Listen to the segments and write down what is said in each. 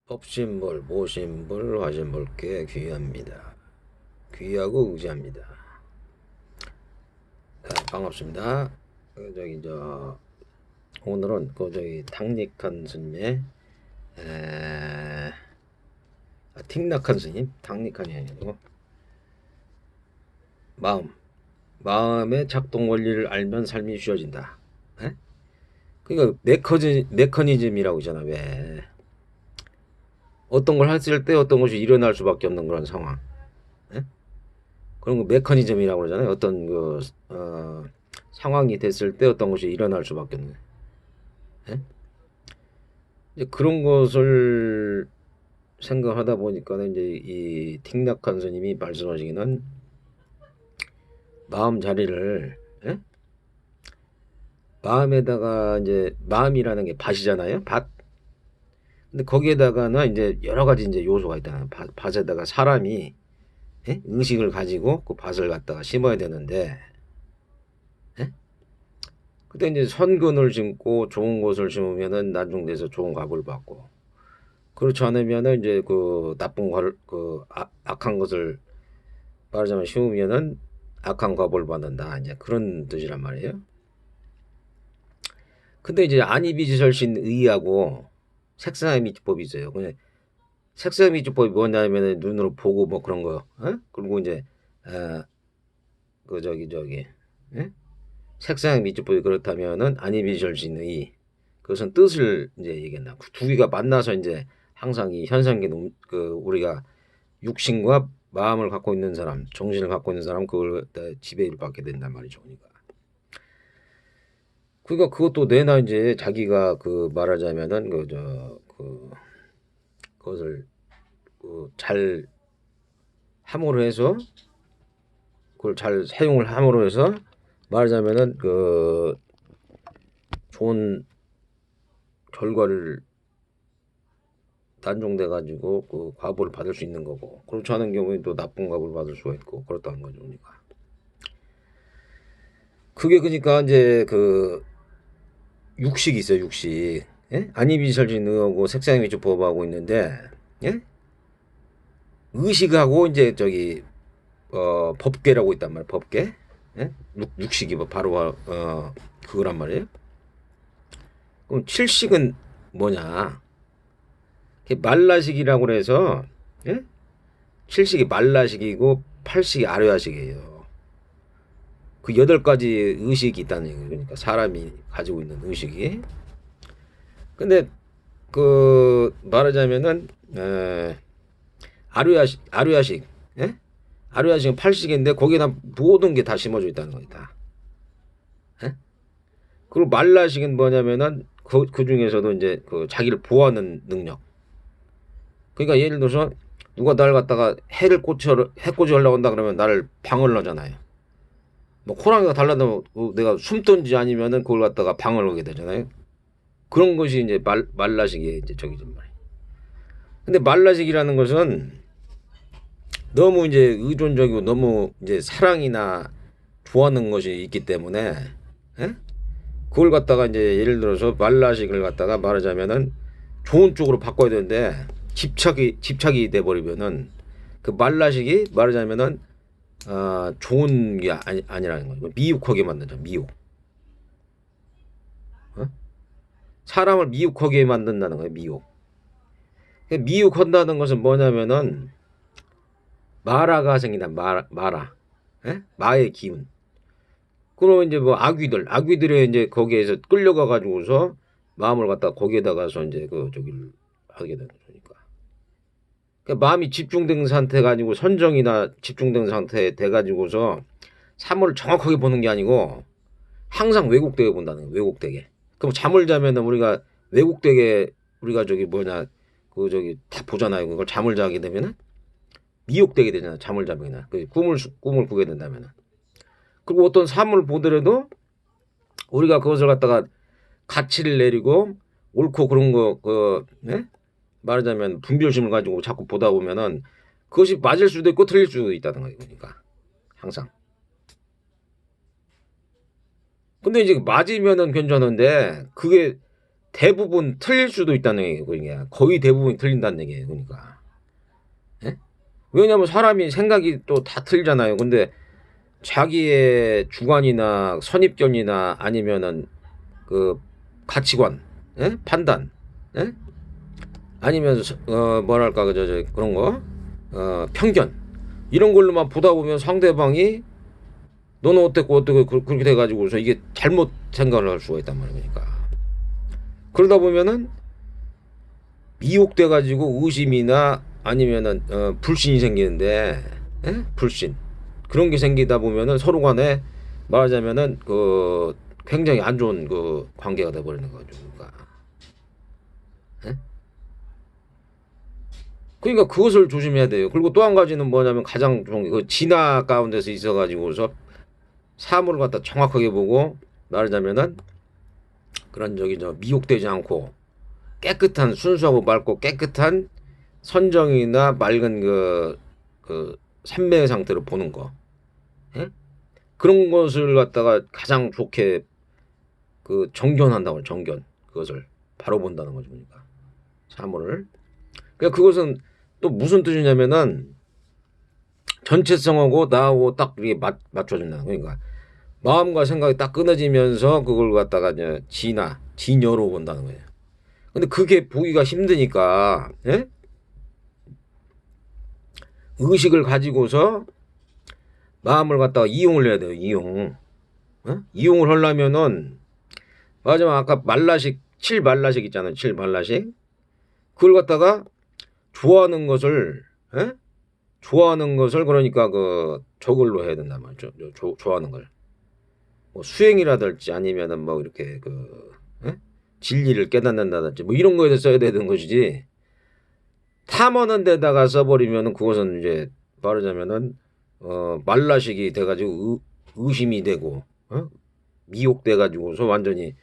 법신볼, 모신볼, 화신볼께 귀합니다. 귀하고 의지합니다. 자, 반갑습니다. 오늘은 당닉한 스님의 틱낙한 스님, 당닉한이 아니고 마음의 작동 원리를 알면 삶이 쉬워진다. 에? 그러니까 메커니즘이라고 있잖아. 왜 어떤 걸 했을 때 어떤 것이 일어날 수밖에 없는 그런 상황. 예? 그런 거 메커니즘이라고 그러잖아요. 상황이 됐을 때 어떤 것이 일어날 수밖에 없는. 예? 이제 그런 것을 생각하다 보니까는 이제 이 틱낙한 스님이 말씀하시기는 마음 자리를, 예? 마음에다가 이제 마음이라는 게 밭이잖아요. 밭. 근데 거기에다가는 이제 여러 가지 이제 요소가 있다. 밭에다가 사람이, 예? 의식을 가지고 그 밭을 갖다가 심어야 되는데, 예? 그때 이제 선근을 심고 좋은 것을 심으면은 나중돼서 좋은 값을 받고, 그렇지 않으면은 이제 그 악한 것을 말하자면 심으면은 악한 값을 받는다. 이제 그런 뜻이란 말이에요. 근데 이제 안이비지설신 의하고 색상의 미주법이 있어요. 그냥 색상의 미주법이 뭐냐면은 눈으로 보고 뭐 그런 거, 어? 그리고 이제 어, 그 예? 색상의 미주법이 그렇다면은 안이비지설신 의, 그것은 뜻을 이제 얘기한다. 두 개가 만나서 이제 항상 이 현상계 우리가 육신과 마음을 갖고 있는 사람, 정신을 갖고 있는 사람 그걸 다 지배를 받게 된단 말이죠. 그러니까 그것도 내나 이제 자기가 그 말하자면은 그것을 잘 함으로 해서 그걸 잘 사용을 함으로 해서 말하자면은 그 좋은 결과를 단종돼 가지고 그 과보를 받을 수 있는 거고, 그렇지 않은 경우에 또 나쁜 과보를 받을 수가 있고 그렇다는 거죠. 그게 그러니까 이제 그 육식이 있어요. 육식. 예? 안이비설진 의하고 색상미주법하고 있는데, 예? 의식하고 이제 법계라고 있단 말이에요. 법계. 예? 육식이 바로 그거란 말이에요. 그럼 칠식은 뭐냐? 말라식이라고 그래서, 예? 칠식이 말라식이고 팔식이 아류아식이에요. 그 8가지 의식이 있다는 얘기예요. 그러니까 사람이 가지고 있는 의식이. 근데 그 말하자면은 아류아식, 예? 아류아식은 팔식인데 거기에다 모든 게 다 심어져 있다는 거다. 예? 그리고 말라식은 뭐냐면은 그 중에서도 이제 그 자기를 보호하는 능력. 그러니까 예를 들어서 누가 나를 갖다가 해코지 하려고 한다 그러면 나를 방어를 하잖아요. 뭐 호랑이가 달라도 내가 숨든지 아니면은 그걸 갖다가 방어를 하게 되잖아요. 그런 것이 이제 말라식의 이제 좀 말이에요. 근데 말라식이라는 것은 너무 이제 의존적이고 너무 이제 사랑이나 좋아하는 것이 있기 때문에, 예? 그걸 갖다가 이제 예를 들어서 말라식을 갖다가 말하자면은 좋은 쪽으로 바꿔야 되는데 집착이 돼 버리면은 그 말라식이 말하자면은 좋은 게 아니라는 거죠. 미혹하게 만든다. 미혹. 어? 사람을 미혹하게 만든다는 거예요. 미혹. 미혹한다는 것은 뭐냐면은 마라가 생긴다. 마라. 예? 마의 기운. 그러면 이제 뭐 아귀들의 이제 거기에서 끌려가 가지고서 마음을 갖다 거기에다가서 이제 그 저기를 하게 되는 거니까. 그러니까 마음이 집중된 상태 가지고 선정이나 집중된 상태 돼 가지고서 사물을 정확하게 보는 게 아니고 항상 왜곡되게 본다는 거예요. 왜곡되게. 그럼 잠을 자면은 우리가 왜곡되게 우리가 다 보잖아요. 그걸 잠을 자게 되면은 미혹되게 되잖아. 잠을 자면은 그 꿈을 꾸게 된다면은. 그리고 어떤 사물을 보더라도 우리가 그것을 갖다가 가치를 내리고 옳고 그런 네? 말하자면 분별심을 가지고 자꾸 보다 보면은 그것이 맞을 수도 있고 틀릴 수도 있다는 거예요. 그러니까 항상. 근데 이제 맞으면은 괜찮은데 그게 대부분 틀릴 수도 있다는 얘기예요. 그게 거의 대부분이 틀린다는 얘기예요. 그러니까 예? 왜냐하면 사람이 생각이 또 다 틀리잖아요. 근데 자기의 주관이나 선입견이나 아니면은 그 가치관, 예? 판단, 예? 아니면 뭐랄까 그런 거, 편견 이런 걸로만 보다 보면 상대방이 너는 어땠고 그렇게 돼가지고서 이게 잘못 생각을 할 수가 있단 말이에요. 그러니까 그러다 보면은 미혹돼가지고 의심이나 아니면은 불신이 생기는데, 예? 불신 그런 게 생기다 보면은 서로 간에 말하자면은 그 굉장히 안 좋은 그 관계가 돼버리는 거죠. 그러니까, 예? 그러니까 그것을 조심해야 돼요. 그리고 또 한 가지는 뭐냐면 가장 좋은 그 진화 가운데서 있어가지고서 사물을 갖다 정확하게 보고 말하자면은 그런 저기 미혹되지 않고 깨끗한 순수하고 맑고 깨끗한 선정이나 맑은 그 삼매의 상태로 보는 거, 예? 그런 것을 갖다가 가장 좋게 그 정견한다고 정견 그것을 바로 본다는 거죠. 그러니까 사물을. 그러니까 그것은 또 무슨 뜻이냐면은 전체성하고 나하고 딱 이렇게 맞춰진다. 그러니까 마음과 생각이 딱 끊어지면서 그걸 갖다가 이제 진여로 본다는 거예요. 근데 그게 보기가 힘드니까, 예? 의식을 가지고서 마음을 갖다가 이용을 해야 돼요. 이용을 하려면은 맞아 아까 말라식 7말라식 있잖아요. 7말라식 그걸 갖다가 좋아하는 것을, 예? 좋아하는 것을 그러니까 그 저걸로 해야 된단 말이죠. 좋아하는 걸. 뭐 수행이라든지 아니면은 뭐 이렇게 예? 진리를 깨닫는다든지 뭐 이런 거에서 써야 되는 것이지 탐하는 데다가 써버리면은 그것은 이제 말하자면은 말라식이 돼가지고 의심이 되고 미혹돼가지고서 완전히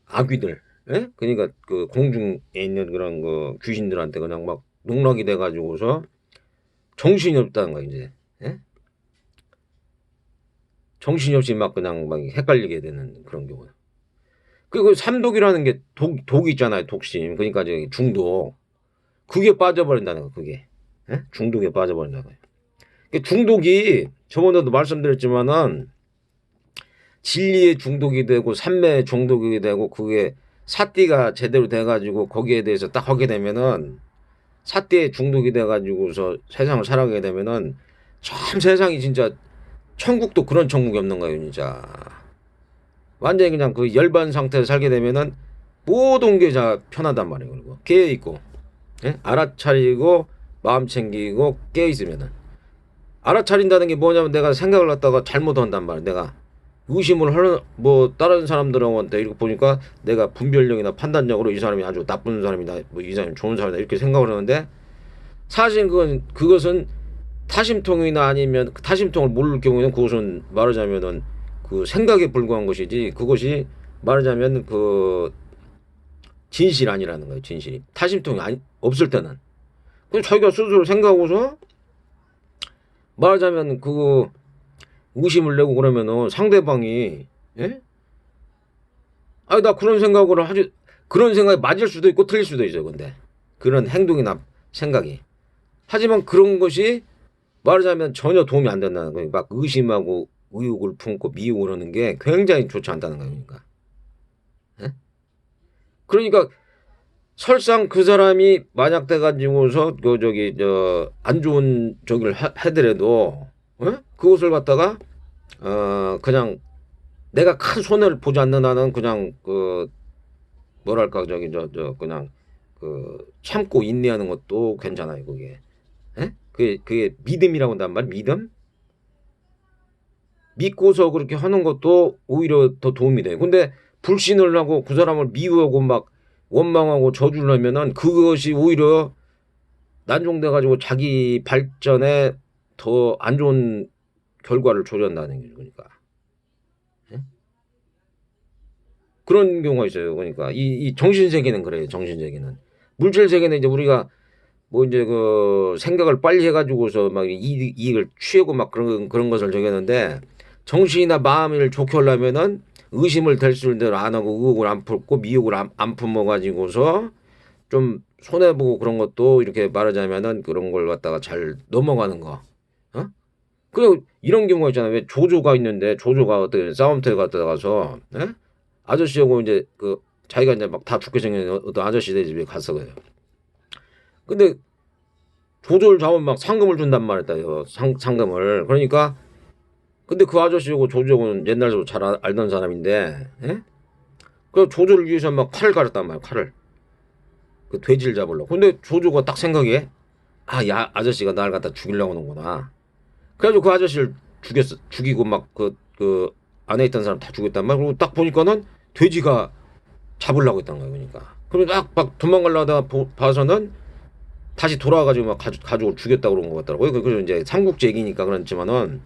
악귀들, 예? 그러니까 그 공중에 있는 그런 그 귀신들한테 그냥 막 농락이 돼가지고서 정신이 없다는 거야 이제, 예? 정신이 없이 막 그냥 막 헷갈리게 되는 그런 경우. 그리고 삼독이라는 게 독이 있잖아요. 독심. 그러니까 저기 중독. 그게 빠져버린다는 거. 그게, 예? 중독에 빠져버린다는 거예요. 중독이 저번에도 말씀드렸지만은 진리의 중독이 되고 삼매의 중독이 되고 그게 사띠가 제대로 돼가지고 거기에 대해서 딱 하게 되면은 사띠의 중독이 돼가지고서 세상을 살아가게 되면은 참 세상이 진짜 천국도 그런 천국이 없는 거예요. 진짜 완전히 그냥 그 열반 상태에서 살게 되면은 모든 게 다 편하단 말이에요. 그리고 깨어 있고, 예? 알아차리고 마음 챙기고 깨어 있으면은 알아차린다는 게 뭐냐면 내가 생각을 갖다가 잘못한단 말이야. 내가 의심을 하는 뭐 다른 사람들한테 이렇게 보니까 내가 분별력이나 판단력으로 이 사람이 아주 나쁜 사람이다, 뭐 이 사람이 좋은 사람이다 이렇게 생각을 하는데 사실 그것은 타심통이나 아니면 타심통을 모를 경우에는 그것은 말하자면은 그 생각에 불과한 것이지 그것이 말하자면 그 진실 아니라는 거예요. 진실이 타심통이 없을 때는 그 자기가 스스로 생각하고서 말하자면 그 의심을 내고 그러면은 상대방이, 예? 아니 나 그런 생각을 하지 그런 생각이 맞을 수도 있고 틀릴 수도 있어요. 근데 그런 행동이나 생각이 하지만 그런 것이 말하자면 전혀 도움이 안 된다는 거예요. 막 의심하고 의욕을 품고 미혹을 하는 게 굉장히 좋지 않다는 거예요. 그러니까, 예? 그러니까 설상 그 사람이 만약 돼가지고서 그 저기 안 좋은 저기를 하더라도, 그것을 갖다가 그냥 내가 큰 손해를 보지 않는 한은 그냥 그 뭐랄까 저기 그냥 그 참고 인내하는 것도 괜찮아요. 그게, 예? 그게 믿음이라고 한단 말이야. 믿고서 그렇게 하는 것도 오히려 더 도움이 돼요. 근데 불신을 하고 그 사람을 미워하고 막 원망하고 저주를 하면은 그것이 오히려 난종돼 가지고 자기 발전에 더 안 좋은 결과를 초래한다는 거죠. 그러니까, 예? 그런 경우가 있어요. 그러니까 이 정신 세계는 그래요. 정신 세계는 물질 세계는 이제 우리가 뭐 이제 그 생각을 빨리 해가지고서 막 이익을 취하고 막 그런 것을 정했는데 정신이나 마음을 좋게 하려면은 의심을 될 줄대로 안 하고 의혹을 안 풀고 미혹을 안 품어가지고서 좀 손해보고 그런 것도 이렇게 말하자면은 그런 걸 갖다가 잘 넘어가는 거. 어? 그리고 이런 경우가 있잖아. 왜 조조가 있는데 조조가 어떻게 싸움터에 갔다 가서 예? 아저씨하고 이제 그 자기가 이제 막 다 죽게 생긴 어떤 아저씨네 집에 갔어 그래요. 근데 조조를 잡으면 막 상금을 준단 말이다. 상금을. 그러니까 근데 그 아저씨하고 조조는 옛날부터 잘 알던 사람인데 예? 그 조조를 위해서 막 칼을 갈았단 말이야. 칼을. 그 돼지를 잡으려고. 근데 조조가 딱 생각해. 아, 야, 아저씨가 날 갖다 죽이려고 하는구나. 그래가지고 그 아저씨를 죽였어. 죽이고 막 그 안에 있던 사람 다 죽였단 말이야. 그리고 딱 보니까는 돼지가 잡으려고 했던 거야. 그러니까. 그리고 막 도망가려다가 봐서는 다시 돌아와가지고 막 가족을 죽였다고 그런 것 같더라고요. 그래서 이제 삼국지 얘기니까 그렇지만은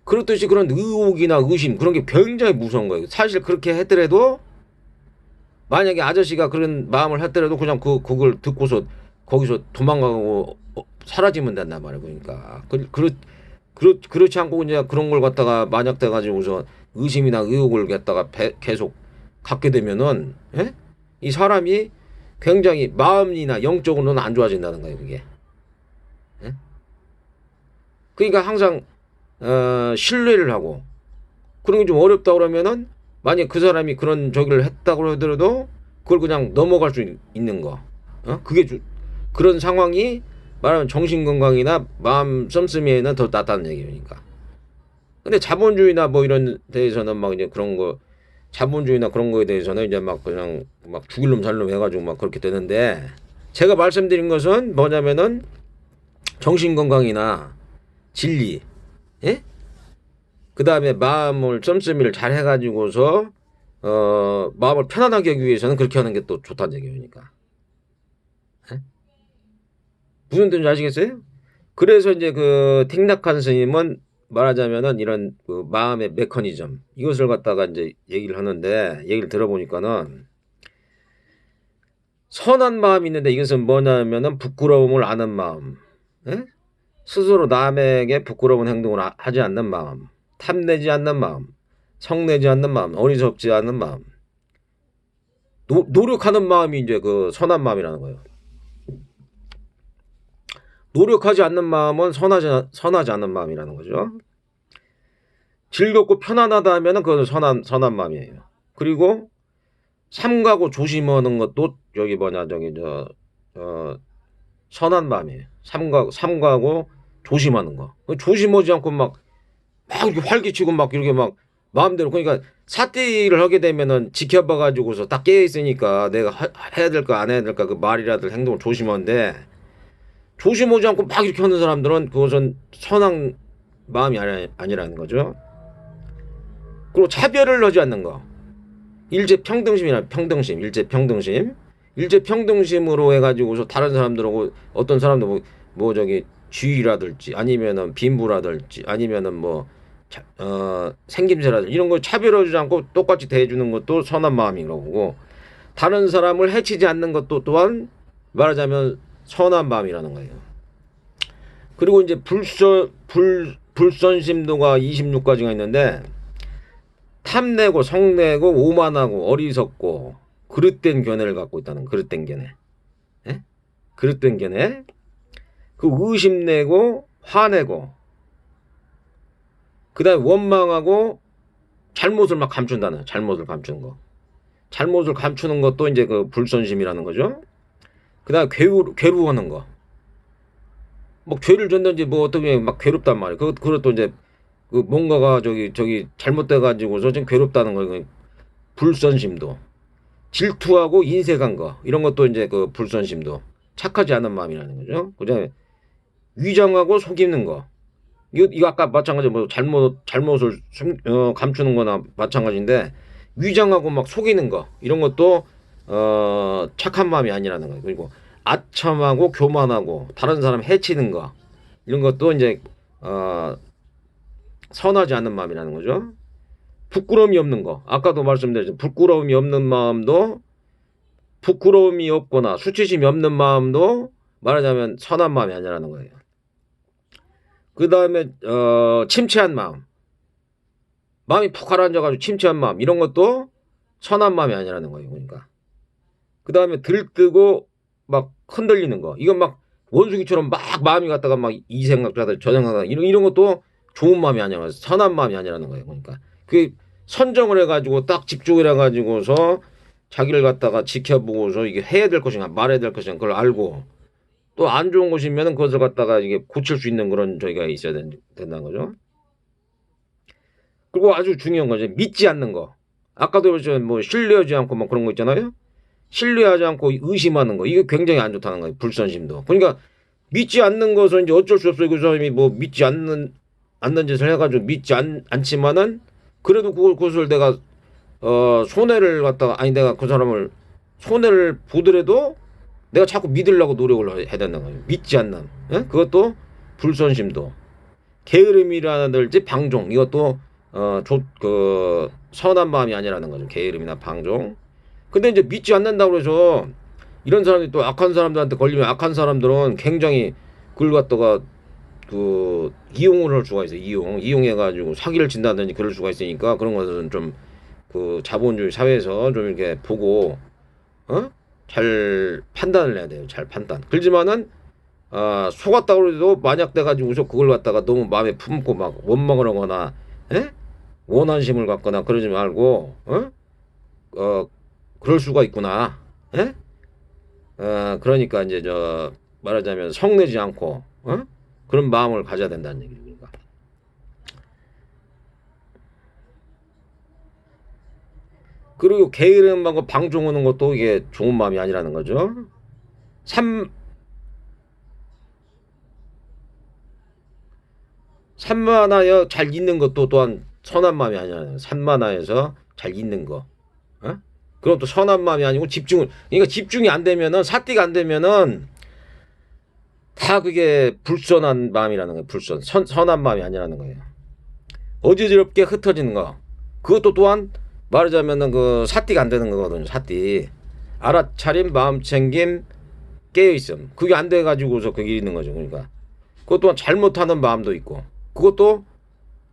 그렇듯이 그런 의혹이나 의심 그런 게 굉장히 무서운 거예요. 사실 그렇게 했더라도 만약에 아저씨가 그런 마음을 했더라도 그냥 그걸 듣고서 거기서 도망가고 사라지면 된단 말이에요. 그러니까 그렇지 않고 이제 그런 걸 갖다가 만약 돼가지고서 의심이나 의혹을 갖다가 계속 갖게 되면은 예? 이 사람이 굉장히 마음이나 영적으로는 안 좋아진다는 거예요. 그게. 예? 그러니까 항상 신뢰를 하고 그런 게 좀 어렵다 그러면은 만약 그 사람이 그런 저기를 했다고 하더라도 그걸 그냥 넘어갈 수 있는 거. 그게 그런 상황이 말하면 정신건강이나 마음 씀씀이에는 더 낫다는 얘기니까. 근데 자본주의나 뭐 이런 데에서는 막 이제 그런 거 자본주의나 그런 거에 대해서는 이제 막 그냥 막 죽일 놈 살 놈 해가지고 막 그렇게 되는데 제가 말씀드린 것은 뭐냐면은 정신건강이나 진리, 예? 그 다음에 마음을 씀씀이를 잘 해가지고서 마음을 편안하게 하기 위해서는 그렇게 하는 게 또 좋다는 얘기니까. 예? 무슨 뜻인지 아시겠어요? 그래서 이제 그 틱낙한 스님은 말하자면은 이런 그 마음의 메커니즘 이것을 갖다가 이제 얘기를 하는데 얘기를 들어보니까는 선한 마음이 있는데 이것은 뭐냐면은 부끄러움을 아는 마음, 예? 스스로 남에게 부끄러운 행동을 하지 않는 마음, 탐내지 않는 마음, 성내지 않는 마음, 어리석지 않는 마음, 노력하는 마음이 이제 그 선한 마음이라는 거예요. 노력하지 않는 마음은 선하지 않는 마음이라는 거죠. 즐겁고 편안하다 하면은 그건 선한 마음이에요. 그리고 삼가고 조심하는 것도 저기 뭐냐 저기 선한 마음이에요. 삼가고 조심하는 거. 조심하지 않고 막 이렇게 활기치고 막 이렇게 막 마음대로 그러니까 사띠를 하게 되면은 지켜봐 가지고서 딱 깨어 있으니까 내가 해야 될까 안 해야 될까 그 말이라든 행동을 조심하는데 조심하지 않고 막 이렇게 하는 사람들은 그것은 선한 마음이 아니라는 거죠. 그리고 차별을 하지 않는 거. 일제평등심이나 평등심, 일제평등심으로 해가지고서 다른 사람들하고 어떤 사람도 뭐 저기 쥐라든지 아니면은 빈부라든지 아니면은 뭐 생김새라든지 이런 거 차별하지 않고 똑같이 대해주는 것도 선한 마음인 거고 다른 사람을 해치지 않는 것도 또한 말하자면 선한 마음이라는 거예요. 그리고 이제 불선심도가 26가지가 있는데 탐내고 성내고 오만하고 어리석고 그릇된 견해를 갖고 있다는 그릇된 견해. 예? 그릇된 견해. 그 의심내고 화내고 그다음에 원망하고 잘못을 막 감춘다는 잘못을 감추는 거. 잘못을 감추는 것도 이제 그 불선심이라는 거죠. 그다음에 괴로워하는 거. 뭐 죄를 졌는지 뭐 어떻게 막 괴롭단 말이에요. 그것도 이제 그 뭔가가 저기 잘못돼 가지고서 좀 괴롭다는 거예요. 불선심도. 질투하고 인색한 거 이런 것도 이제 그 불선심도 착하지 않은 마음이라는 거죠. 그다음에 위장하고 속이는 거 이거 아까 마찬가지 뭐 잘못을 감추는 거나 마찬가지인데 위장하고 막 속이는 거 이런 것도 착한 마음이 아니라는 거예요. 그리고 아첨하고 교만하고 다른 사람 해치는 거 이런 것도 이제 선하지 않는 마음이라는 거죠. 부끄러움이 없는 거 아까도 말씀드렸죠. 부끄러움이 없는 마음도 부끄러움이 없거나 수치심이 없는 마음도 말하자면 선한 마음이 아니라는 거예요. 그 다음에 침체한 마음 마음이 푹 가라앉아가지고 침체한 마음 이런 것도 선한 마음이 아니라는 거예요. 그러니까 그 다음에 들뜨고 막 흔들리는 거 이건 막 원숭이처럼 막 마음이 갔다가 막 이 생각하다 저 생각하다 이런 것도 좋은 마음이 아니라 선한 마음이 아니라는 거예요. 그러니까 그 선정을 해가지고 딱 집중을 해가지고서 자기를 갖다가 지켜보고서 이게 해야 될 것인가 말해야 될 것인가 그걸 알고 또 안 좋은 것이면은 그것을 갖다가 이게 고칠 수 있는 그런 저희가 있어야 된다는 거죠. 그리고 아주 중요한 거죠. 믿지 않는 거. 아까도 뭐 신뢰하지 않고 막 그런 거 있잖아요. 신뢰하지 않고 의심하는 거. 이게 굉장히 안 좋다는 거예요. 불선심도. 그러니까 믿지 않는 것은 이제 어쩔 수 없어요. 그 사람이 뭐 믿지 않는 짓을 해가지고 믿지 않지만은 그래도 그것을 내가 손해를 갖다가 아니 내가 그 사람을 손해를 보더라도 내가 자꾸 믿으려고 노력을 해야 된다는 거예요. 믿지 않는. 예? 그것도 불선심도. 게으름이라든지 방종 이것도 선한 마음이 아니라는 거죠. 게으름이나 방종. 근데 이제 믿지 않는다고 해서 이런 사람이 또 악한 사람들한테 걸리면 악한 사람들은 굉장히 그걸 갖다가 이용을 할 수가 있어요. 이용해가지고 사기를 친다든지 그럴 수가 있으니까 그런 것은 좀 자본주의 사회에서 좀 이렇게 보고 잘 판단을 해야 돼요. 잘 판단. 그렇지만은 속았다고 해도 만약 돼가지고서 그걸 갖다가 너무 마음에 품고 막 원망을 하거나 원한심을 갖거나 그러지 말고 그럴 수가 있구나. 그러니까 이제 말하자면 성내지 않고 그런 마음을 가져야 된다는 얘기입니다. 그리고 게으름하고 방종하는 것도 이게 좋은 마음이 아니라는 거죠. 산만하여 잘 있는 것도 또한 선한 마음이 아니라는 거예요. 산만하여서 잘 있는 거. 그럼 또 선한 마음이 아니고 그러니까 집중이 안 되면은 사띠가 안 되면은 다 그게 불선한 마음이라는 거예요. 선한 마음이 아니라는 거예요. 어지럽게 흩어지는 거. 그것도 또한 말하자면은 사띠가 안 되는 거거든요. 사띠. 알아차림, 마음 챙김, 깨어있음. 그게 안 돼가지고서 그게 있는 거죠. 그러니까. 그것 또한 잘못하는 마음도 있고. 그것도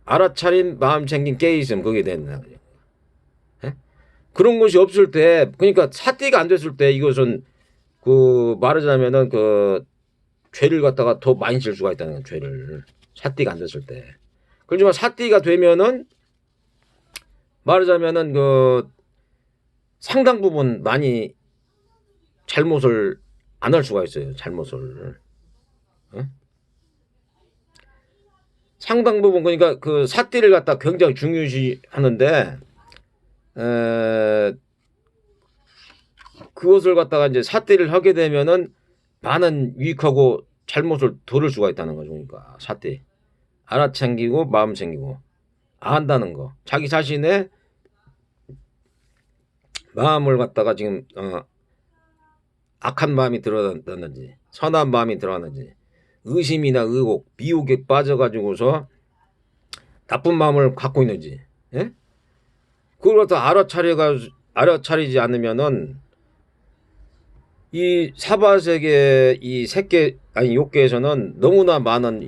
알아차림, 마음 챙김, 깨어있음. 그게 된다. 그런 것이 없을 때, 그러니까 사띠가 안 됐을 때 이것은 말하자면은 죄를 갖다가 더 많이 질 수가 있다는 거예요. 죄를. 사띠가 안 됐을 때. 그렇지만 사띠가 되면은 말하자면은 상당 부분 많이 잘못을 안 할 수가 있어요. 잘못을. 상당 부분 그러니까 사띠를 갖다 굉장히 중요시 하는데 그것을 갖다가 이제 사띠를 하게 되면은 많은 유익하고 잘못을 도를 수가 있다는 거죠. 그러니까 사띠 알아챙기고 마음 챙기고 안다는 거. 자기 자신의 마음을 갖다가 지금 악한 마음이 들어왔는지 선한 마음이 들어왔는지 의심이나 의혹, 미혹에 빠져가지고서 나쁜 마음을 갖고 있는지 그걸 갖다 알아차리지 않으면은 이 사바세계 이 색계 아니 욕계에서는 너무나 많은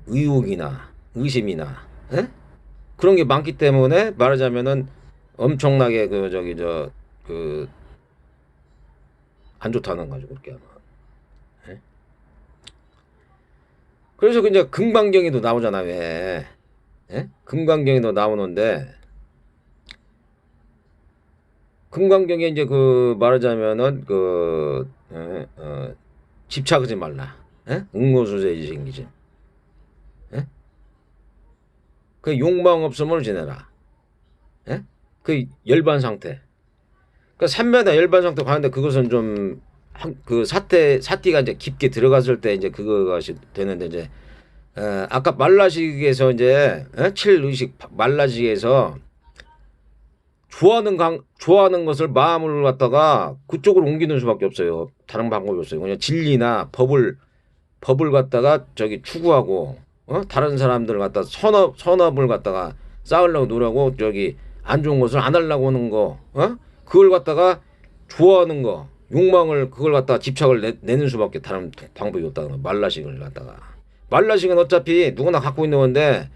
의혹이나 의심이나 그런 게 많기 때문에 말하자면은 엄청나게 안 좋다는 거죠. 그렇게 하면. 그래서 이제 금강경에도 나오잖아. 왜? 금강경에도 나오는데 금강경에 이제 말하자면은 집착하지 말라. 응모수세지 생기지. 그 욕망 없음을 지내라. 그 열반 상태. 그 산매나 열반 상태 가는데 그것은 좀 사띠가 이제 깊게 들어갔을 때 이제 그것이 되는데 이제 아까 말라식에서 이제 7의식 말라식에서 좋아하는 것을 마음을 갖다가 그쪽으로 옮기는 수밖에 없어요. 다른 방법이 없어요. 그냥 진리나 법을 갖다가 추구하고 다른 사람들을 갖다 선업을 갖다가 쌓으려고 노력하고 안 좋은 것을 안 하려고 하는 거 그걸 갖다가 좋아하는 거 욕망을 그걸 갖다가 집착을 내는 수밖에 다른 방법이 없다는 거. 말라식을 갖다가 말라식은 어차피 누구나 갖고 있는 건데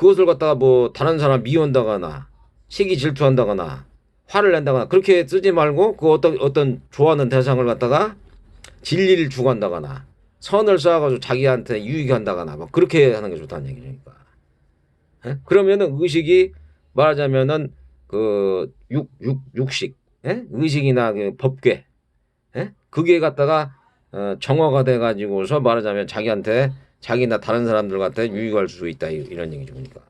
그것을 갖다가 뭐 다른 사람 미워한다거나 시기 질투한다거나 화를 낸다거나 그렇게 쓰지 말고 그 어떤 좋아하는 대상을 갖다가 진리를 추구한다거나 선을 쌓아가지고 자기한테 유익이 한다거나 뭐 그렇게 하는 게 좋다는 얘기니까. 예? 그러면은 의식이 말하자면은 그 육식, 예? 의식이나 그 법궤, 예? 그게 갖다가 정화가 돼 가지고서 말하자면 자기한테 자기나 다른 사람들한테 유익할 수 있다 이런 얘기죠. 그러니까.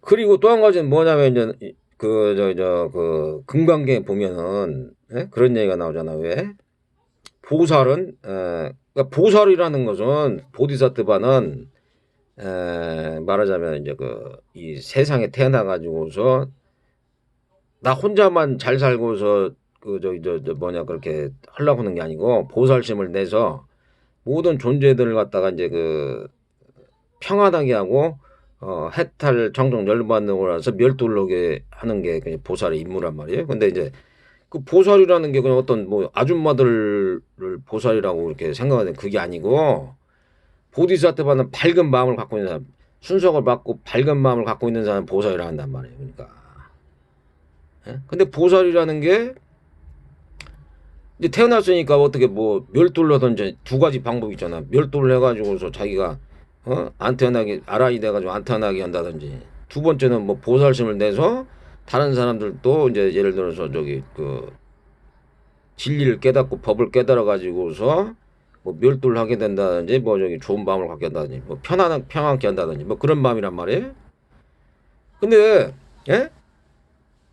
그리고 또 한 가지는 뭐냐면 이제 그 금강경에 보면은 예? 그런 얘기가 나오잖아. 왜 보살은 그러니까 보살이라는 것은 보디사트바는 말하자면 이제 그 이 세상에 태어나 가지고서 나 혼자만 잘 살고서 그 저 뭐냐 그렇게 하려고 하는 게 아니고 보살심을 내서 모든 존재들을 갖다가 이제 그 평안하게 하고 해탈 정정 열반으로 해서 멸도를 하게 하는 게 그냥 보살의 임무란 말이에요. 근데 이제 그 보살이라는 게 그냥 어떤 뭐 아줌마들을 보살이라고 이렇게 생각하는 그게 아니고 보디사트바는 밝은 마음을 갖고 있는 사람, 순석을 받고 밝은 마음을 갖고 있는 사람 보살이라 한단 말이에요. 그러니까. 예? 근데 보살이라는 게 이제 태어났으니까 어떻게 뭐 멸도를 하든지 두 가지 방법이 있잖아. 멸도를 해가지고서 자기가 안 태어나게 아란이 돼가지고 안 태어나게 한다든지 두 번째는 뭐 보살심을 내서 다른 사람들도 이제 예를 들어서 저기 그 진리를 깨닫고 법을 깨달아 가지고서 뭐 멸도를 하게 된다든지 뭐 저기 좋은 마음을 갖게 한다든지 뭐 평안케 한다든지 뭐 그런 마음이란 말이에요. 근데 예?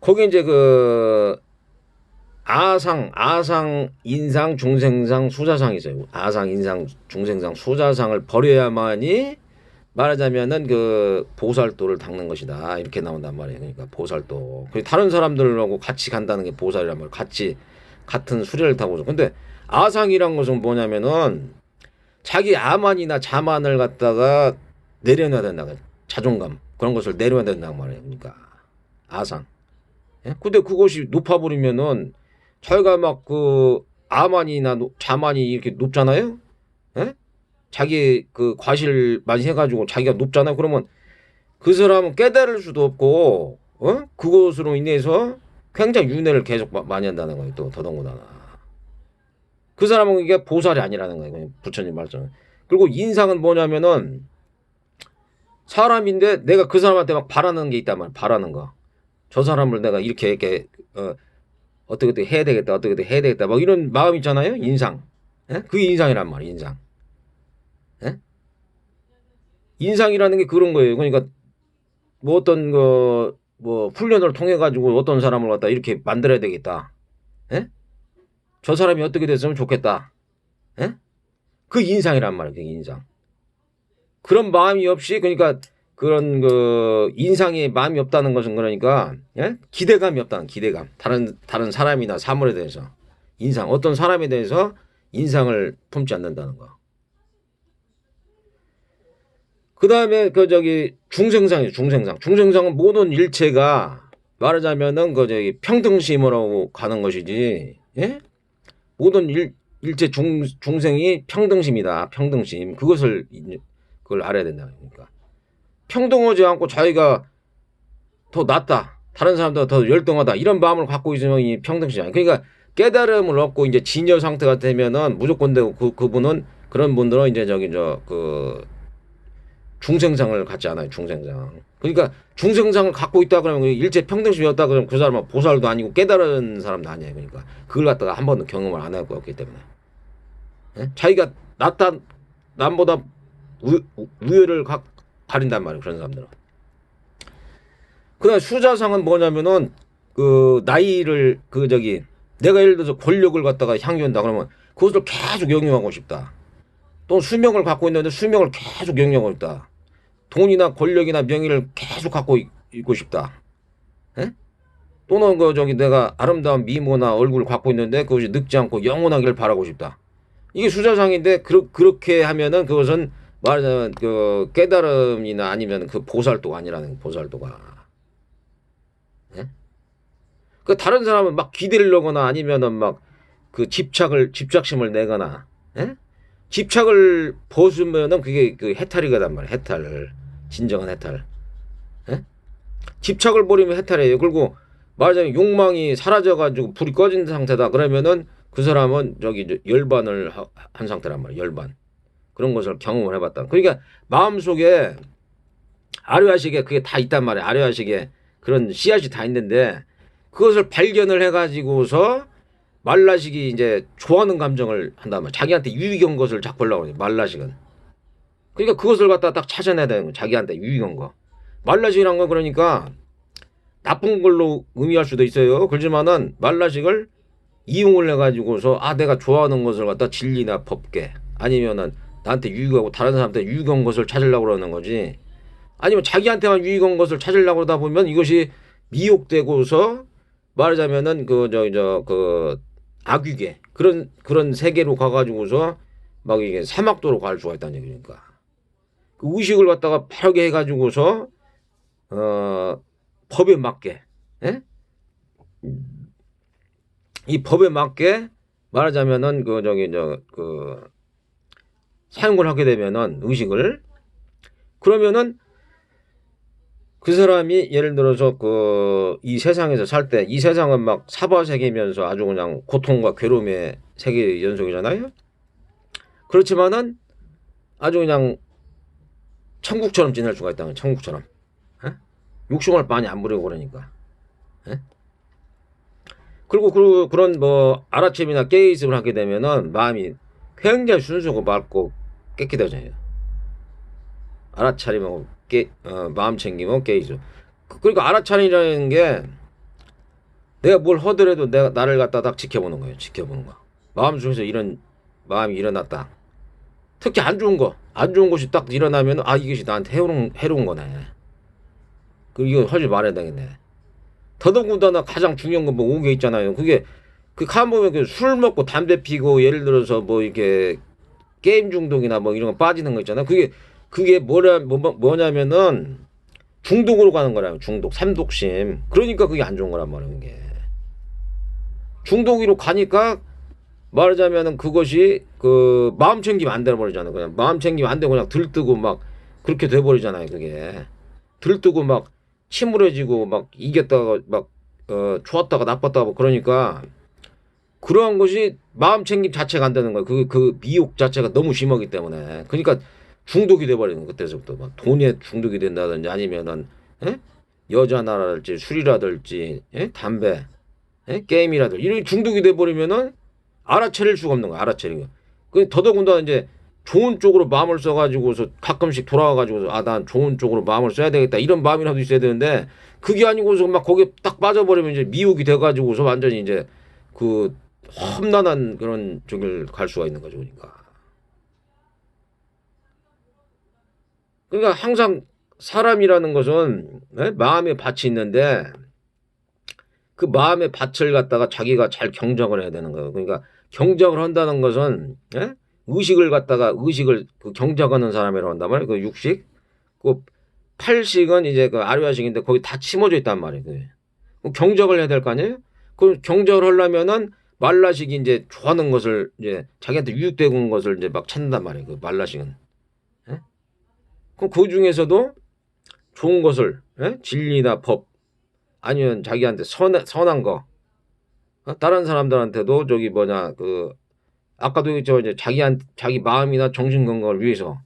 거기 이제 그 아상, 인상, 중생상, 수자상이 있어요. 아상, 인상, 중생상, 수자상을 버려야만이 말하자면은 그 보살도를 닦는 것이다. 이렇게 나온단 말이에요. 그러니까 보살도. 다른 사람들하고 같이 간다는 게 보살이란 말이에요. 같이 같은 수레를 타고서. 근데 아상이란 것은 뭐냐면은 자기 아만이나 자만을 갖다가 내려놔야 된다. 자존감 그런 것을 내려야 된단 말이에요. 그러니까 아상. 예? 근데 그것이 높아버리면은 자기가 막 그 아만이나 자만이 이렇게 높잖아요. 예? 자기 그 과실 많이 해가지고 자기가 높잖아요. 그러면 그 사람은 깨달을 수도 없고, 그것으로 인해서 굉장히 윤회를 계속 많이 한다는 거예요. 또 더더군다나. 그 사람은 이게 보살이 아니라는 거예요. 부처님 말씀. 그리고 인상은 뭐냐면은 사람인데 내가 그 사람한테 막 바라는 게 있단 말이야. 바라는 거. 저 사람을 내가 이렇게 어떻게 해야 되겠다. 어떻게 해야 되겠다. 막 이런 마음 있잖아요. 인상. 예? 그게 인상이란 말이에요. 인상. 예? 인상이라는 게 그런 거예요. 그러니까 뭐 어떤 뭐 훈련을 통해 가지고 어떤 사람을 갖다 이렇게 만들어야 되겠다. 예? 저 사람이 어떻게 됐으면 좋겠다. 예? 그 인상이란 말이에요. 그 인상. 그런 마음이 없이 그러니까 그런 그 인상에 마음이 없다는 것은 그러니까 예? 기대감이 없다는 기대감. 다른 사람이나 사물에 대해서 인상 어떤 사람에 대해서 인상을 품지 않는다는 거. 그 다음에 그 저기 중생상이에요. 중생상. 중생상은 모든 일체가 말하자면은 그 저기 평등심으로 가는 것이지. 예? 모든 일체 중생이 평등심이다. 평등심. 그걸 알아야 된다. 그러니까 평등하지 않고 자기가 더 낫다. 다른 사람보다 더 열등하다. 이런 마음을 갖고 있으면 이 평등심이 아니야. 그러니까 깨달음을 얻고 이제 진여 상태가 되면은 무조건 되고 그분은 그런 분들은 이제 저기 그 중생상을 갖지 않아요. 중생상. 그러니까 중생상을 갖고 있다 그러면 일체 평등심이 없다 그러면 그 사람은 보살도 아니고 깨달은 사람도 아니에요. 그러니까 그걸 갖다가 한 번도 경험을 안 해갖고 없기 때문에 예? 자기가 낫다 남보다 우열을 가린단 말이에요. 그런 사람들은. 그다음 수자상은 뭐냐면은 그 나이를 그 저기 내가 예를 들어서 권력을 갖다가 향유한다 그러면 그것을 계속 영유하고 싶다. 또 수명을 갖고 있는데 수명을 계속 영유하고 있다. 돈이나 권력이나 명예를 계속 갖고 있고 싶다. 예? 또는 그 저기 내가 아름다운 미모나 얼굴을 갖고 있는데 그것이 늙지 않고 영원하기를 바라고 싶다. 이게 수자상인데 그렇게 하면은 그것은 말하자면 그 깨달음이나 아니면 그 보살도가 아니라는 보살도가. 예? 그 다른 사람은 막 기대를 하거나 아니면은 막 그 집착심을 내거나 예? 집착을 벗으면은 그게 그 해탈이거단 말이야. 해탈. 진정한 해탈. 예? 집착을 버리면 해탈이에요. 그리고 말하자면 욕망이 사라져가지고 불이 꺼진 상태다. 그러면은 그 사람은 저기 이제 열반을 한 상태란 말이야. 열반. 그런 것을 경험을 해봤다. 그러니까 마음속에 아류아식에 그게 다 있단 말이야. 아류아식에 그런 씨앗이 다 있는데 그것을 발견을 해가지고서 말라식이 이제 좋아하는 감정을 한단 말이야. 자기한테 유익한 것을 자꾸 보려고 그래. 말라식은. 그러니까 그것을 갖다 딱 찾아내야 되는 거야. 자기한테 유익한 거. 말라식이란 건 그러니까 나쁜 걸로 의미할 수도 있어요. 그렇지만은 말라식을 이용을 해가지고서 아 내가 좋아하는 것을 갖다 진리나 법계 아니면은 나한테 유익하고 다른 사람한테 유익한 것을 찾으려고 그러는 거지. 아니면 자기한테만 유익한 것을 찾으려고 그러다 보면 이것이 미혹되고서 말하자면은 그 악귀계 그런 세계로 가가지고서 막 이게 사막도로 갈 수가 있다는 얘기니까. 그 의식을 갖다가 바르게 해가지고서 법에 맞게, 예? 이 법에 맞게 말하자면은 사용을 하게 되면은 의식을 그러면은 그 사람이 예를 들어서 이 세상에서 살 때 이 세상은 막 사바세계면서 아주 그냥 고통과 괴로움의 세계 연속이잖아요. 그렇지만은 아주 그냥 천국처럼 지낼 수가 있다는 천국처럼. 예? 욕심을 많이 안 부리고 그러니까. 예? 그리고 그런 뭐 알아채미나 깨이즘을 하게 되면은 마음이 굉장히 순수하고 맑고 깨끗해져요. 알아차리면 마음 챙기면 깨이죠. 그러니까 알아차리라는 게 내가 뭘 하더라도 내가 나를 갖다 딱 지켜보는 거예요. 지켜보는 거. 마음속에서 이런 마음이 일어났다. 특히 안 좋은 거, 안 좋은 것이 딱 일어나면 아 이것이 나한테 해로운 거네. 그 이거 하지 말아야 되겠네. 더더군다나 가장 중요한 건 뭐 오게 있잖아요. 그게 그 가보면 술 먹고 담배 피고 예를 들어서 뭐 이렇게 게임 중독이나 뭐 이런 거 빠지는 거 있잖아. 그게 뭐냐면은 중독으로 가는 거라요. 중독, 삼독심. 그러니까 그게 안 좋은 거란 말이에요. 이게 중독으로 가니까 말하자면은 그것이 그 마음 챙기면 안 돼버리잖아요. 그냥 마음 챙기면 안 되고 그냥 들뜨고 막 그렇게 돼버리잖아요. 그게 들뜨고 막 침울해지고 막 이겼다가 막 좋았다가 나빴다가 뭐 그러니까 그러한 것이 마음 챙김 자체가 안 되는 거예요. 그 미혹 자체가 너무 심하기 때문에 그러니까 중독이 돼버리는 거예요. 그때서부터 막 돈에 중독이 된다든지 아니면은 예? 여자나라든지 술이라든지 예? 담배 예? 게임이라든지 이런 중독이 돼버리면은 알아차릴 수가 없는 거야. 알아차리는 거. 그 더더군다나 이제 좋은 쪽으로 마음을 써가지고서 가끔씩 돌아와가지고서 아 난 좋은 쪽으로 마음을 써야 되겠다 이런 마음이라도 있어야 되는데 그게 아니고서 막 거기에 딱 빠져버리면 이제 미혹이 돼가지고서 완전히 이제 그 험난한 그런 쪽을 갈 수가 있는 거죠. 그러니까 항상 사람이라는 것은 예? 마음의 밭이 있는데 그 마음의 밭을 갖다가 자기가 잘 경작을 해야 되는 거예요. 그러니까 경작을 한다는 것은 예? 의식을 그 경작하는 사람이라고 한단 말이에요. 그 육식, 그 팔식은 이제 그 아류아식인데 거기 다 침어져 있단 말이에요. 그게. 경작을 해야 될 거 아니에요? 그 경작을 하려면은 말라식이 이제 좋아하는 것을 이제 자기한테 유익되는 것을 이제 막 찾는단 말이에요. 그 말라식은. 예? 그럼 그 중에서도 좋은 것을 예? 진리나 법 아니면 자기한테 선한 거 다른 사람들한테도 저기 뭐냐 그 아까도 얘기했지만 이제 자기 마음이나 정신 건강을 위해서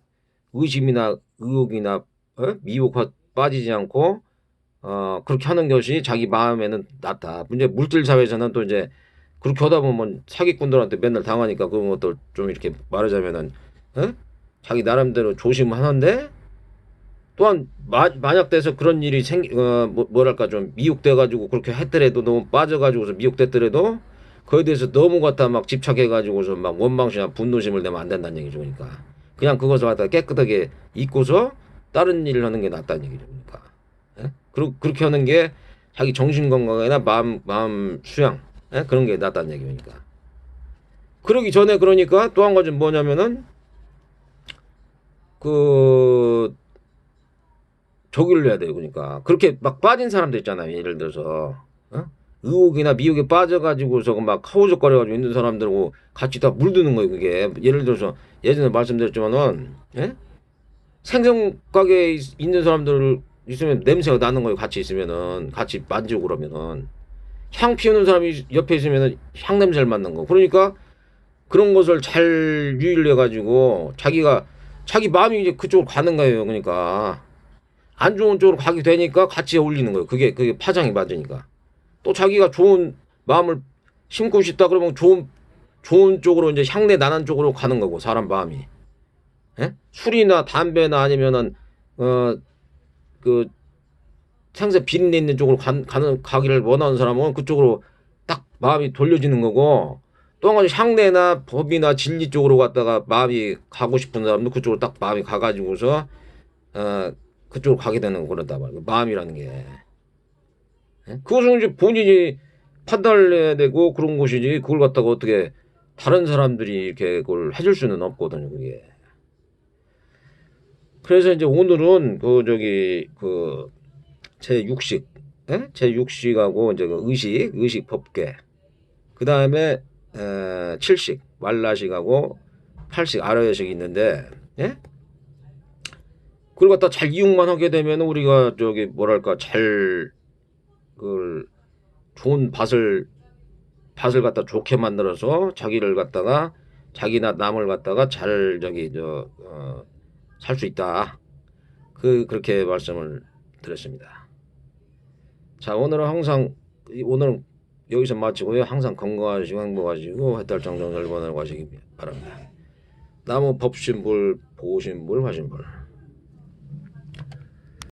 의심이나 의혹이나 미혹 빠지지 않고 그렇게 하는 것이 자기 마음에는 낫다. 문제 물질 사회에서는 또 이제 그렇게 하다 보면 사기꾼들한테 맨날 당하니까 그런 것도 좀 이렇게 말하자면은 자기 나름대로 조심하는데 또한 만약 돼서 그런 일이 뭐랄까 좀 미혹돼가지고 그렇게 했더라도 너무 빠져가지고서 미혹됐더라도 그에 대해서 너무 갖다 막 집착해가지고서 막 원망심이나 분노심을 내면 안 된다는 얘기죠. 그러니까 그냥 그것을 갖다 깨끗하게 잊고서 다른 일을 하는 게 낫다는 얘기죠. 그러니까 예? 그렇게 하는 게 자기 정신 건강이나 마음 수양 그런 게 낫다는 얘기니까. 그러기 전에 그러니까 또 한 가지 뭐냐면은 그 저기를 해야 돼요. 그러니까 그렇게 막 빠진 사람도 있잖아요. 예를 들어서 의혹이나 미혹에 빠져가지고서 막 허우적거려가지고 있는 사람들하고 같이 다 물드는 거예요. 그게 예를 들어서 예전에 말씀드렸지만은 예? 생선 가게에 있는 사람들 있으면 냄새가 나는 거예요. 같이 있으면은 같이 만지고 그러면은 향 피우는 사람이 옆에 있으면은 향 냄새를 맡는 거. 그러니까 그런 것을 잘 유의를 해가지고 자기 마음이 이제 그쪽으로 가는 거예요. 그러니까 안 좋은 쪽으로 가게 되니까 같이 어울리는 거예요. 그게 파장이 맞으니까. 또 자기가 좋은 마음을 심고 싶다 그러면 좋은 쪽으로 이제 향내 나는 쪽으로 가는 거고 사람 마음이. 예? 술이나 담배나 아니면은 그 생새 비린내 있는 쪽으로 가기를 원하는 사람은 그쪽으로 딱 마음이 돌려지는 거고 또 한 가지 향내나 법이나 진리 쪽으로 갔다가 마음이 가고 싶은 사람도 그쪽으로 딱 마음이 가가지고서 그쪽으로 가게 되는 거다 말이야. 마음이라는 게. 예? 그것은 이제 본인이 판단을 해야 되고 그런 것이지 그걸 갖다가 어떻게 다른 사람들이 이렇게 그걸 해줄 수는 없거든요. 그게. 그래서 이제 오늘은 제6식, 예? 제6식하고 이제 그 의식 법계, 그 다음에 7식 말라식하고 8식 아라야식이 있는데, 예? 그걸 갖다 잘 이용만 하게 되면 우리가 뭐랄까 잘 그걸 좋은 밭을 갖다 좋게 만들어서 자기를 갖다가 자기나 남을 갖다가 잘 살 수 있다. 그렇게 말씀을 드렸습니다. 자, 오늘은 여기서 마치고요. 항상 건강하시고 행복하시고 해탈정정 열번을 가시기 바랍니다. 나무 법신불 보신불 화신불.